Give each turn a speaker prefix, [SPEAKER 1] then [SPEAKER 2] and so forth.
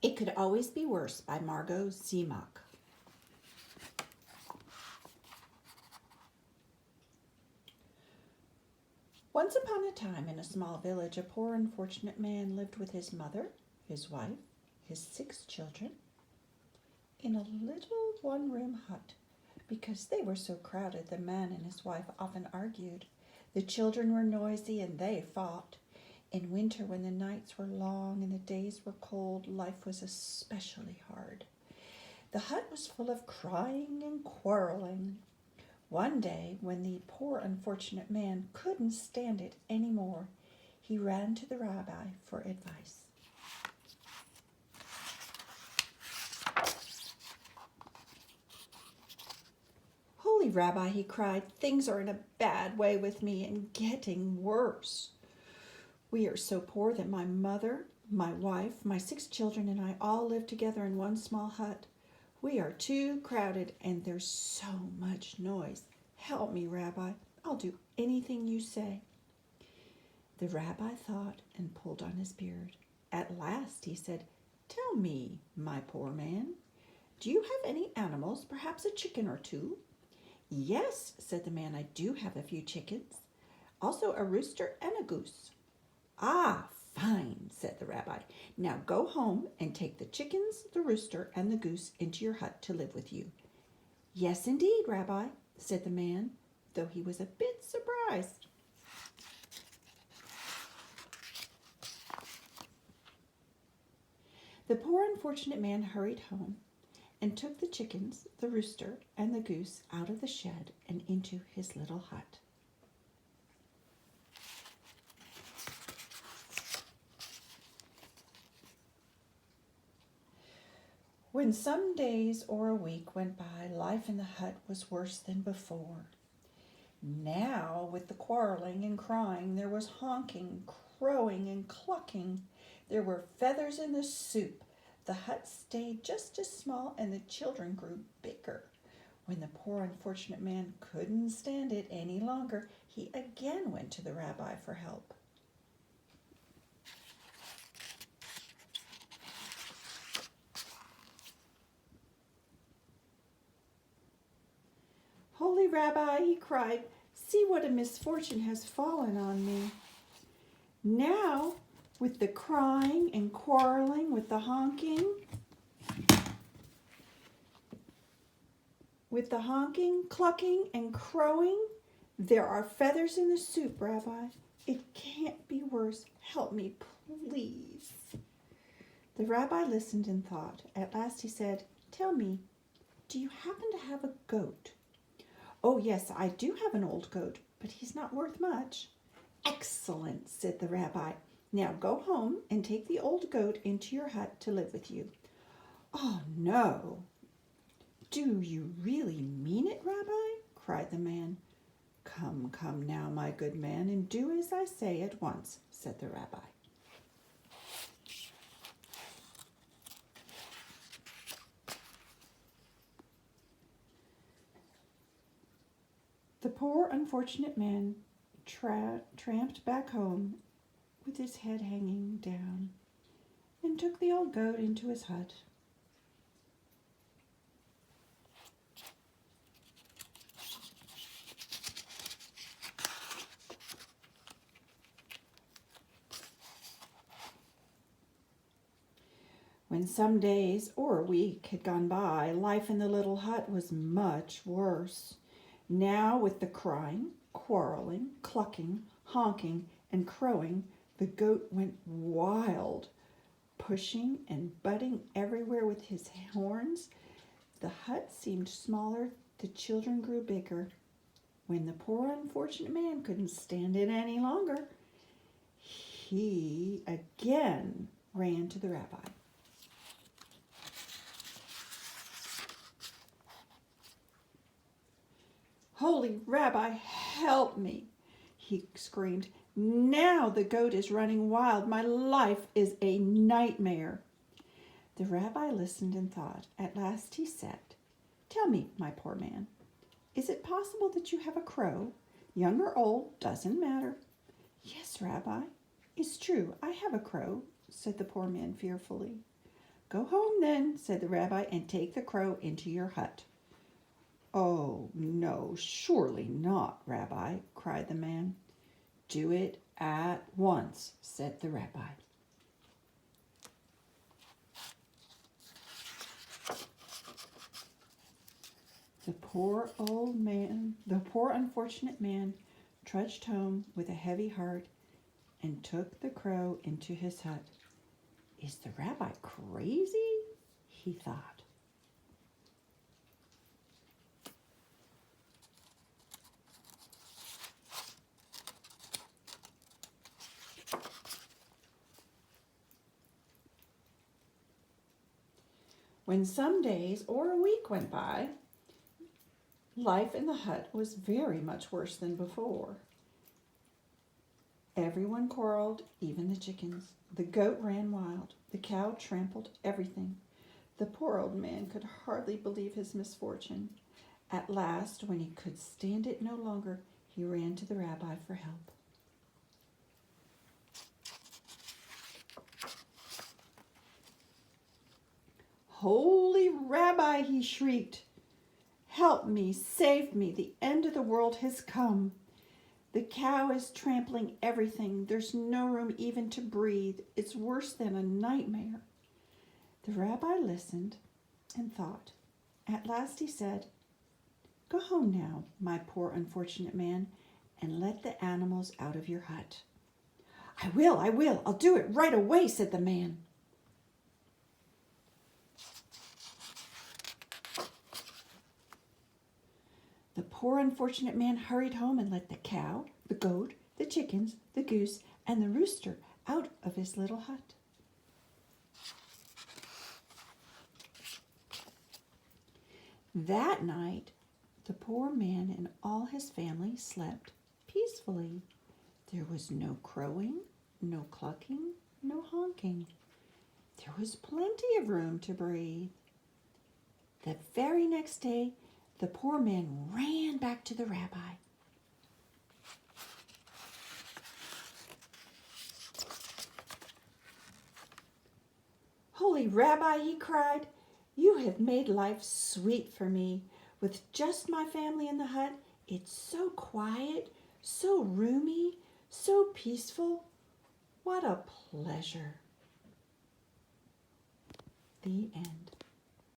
[SPEAKER 1] It Could Always Be Worse by Margot Zemock. Once upon a time, in a small village, a poor, unfortunate man lived with his mother, his wife, his 6 children, in a little one-room hut. Because they were so crowded, the man and his wife often argued. The children were noisy and they fought. In winter, when the nights were long and the days were cold, life was especially hard. The hut was full of crying and quarreling. One day, when the poor unfortunate man couldn't stand it any more, he ran to the rabbi for advice. "Holy Rabbi," he cried, "things are in a bad way with me and getting worse. We are so poor that my mother, my wife, my 6 children, and I all live together in one small hut. We are too crowded and there's so much noise. Help me, Rabbi. I'll do anything you say." The rabbi thought and pulled on his beard. At last he said, "Tell me, my poor man, do you have any animals, perhaps a chicken or 2? "Yes," said the man, "I do have a few chickens. Also a rooster and a goose." "Ah, fine," said the rabbi. "Now go home and take the chickens, the rooster, and the goose into your hut to live with you." "Yes, indeed, Rabbi," said the man, though he was a bit surprised. The poor unfortunate man hurried home and took the chickens, the rooster, and the goose out of the shed and into his little hut. When some days or a week went by, life in the hut was worse than before. Now, with the quarreling and crying, there was honking, crowing, and clucking. There were feathers in the soup. The hut stayed just as small, and the children grew bigger. When the poor unfortunate man couldn't stand it any longer, he again went to the rabbi for help. "Holy Rabbi," he cried, "see what a misfortune has fallen on me. Now, with the crying and quarreling, with the honking, clucking, and crowing, there are feathers in the soup, Rabbi. It can't be worse. Help me, please." The rabbi listened and thought. At last he said, "Tell me, do you happen to have a goat?" "Oh, yes, I do have an old goat, but he's not worth much." "Excellent," said the rabbi. "Now go home and take the old goat into your hut to live with you." "Oh, no." "Do you really mean it, Rabbi?" cried the man. Come now, my good man, and do as I say at once," said the rabbi. The poor unfortunate man tramped back home with his head hanging down and took the old goat into his hut. When some days or a week had gone by, life in the little hut was much worse. Now, with the crying, quarreling, clucking, honking, and crowing, the goat went wild, pushing and butting everywhere with his horns. The hut seemed smaller, the children grew bigger. When the poor unfortunate man couldn't stand it any longer, he again ran to the rabbi. "Holy Rabbi, help me," he screamed. "Now the goat is running wild. My life is a nightmare." The rabbi listened and thought. At last he said, "Tell me, my poor man, is it possible that you have a crow? Young or old, doesn't matter." "Yes, Rabbi, it's true, I have a crow," said the poor man fearfully. Go home then, said the rabbi, and take the crow into your hut. Oh, no, surely not, Rabbi, cried the man. Do it at once, said the rabbi. The poor unfortunate man trudged home with a heavy heart and took the crow into his hut. Is the rabbi crazy? He thought. When some days or a week went by, life in the hut was very much worse than before. Everyone quarreled, even the chickens. The goat ran wild. The cow trampled everything. The poor old man could hardly believe his misfortune. At last, when he could stand it no longer, he ran to the rabbi for help. Holy Rabbi, he shrieked. Help me, save me, the end of the world has come. The cow is trampling everything. There's no room even to breathe. It's worse than a nightmare. The rabbi listened and thought. At last he said, Go home now, my poor unfortunate man, and let the animals out of your hut. I will. I'll do it right away, said the man. The poor unfortunate man hurried home and let the cow, the goat, the chickens, the goose, and the rooster out of his little hut. That night, the poor man and all his family slept peacefully. There was no crowing, no clucking, no honking. There was plenty of room to breathe. The very next day, the poor man ran back to the rabbi. Holy Rabbi, he cried, you have made life sweet for me. With just my family in the hut, it's so quiet, so roomy, so peaceful. What a pleasure. The end.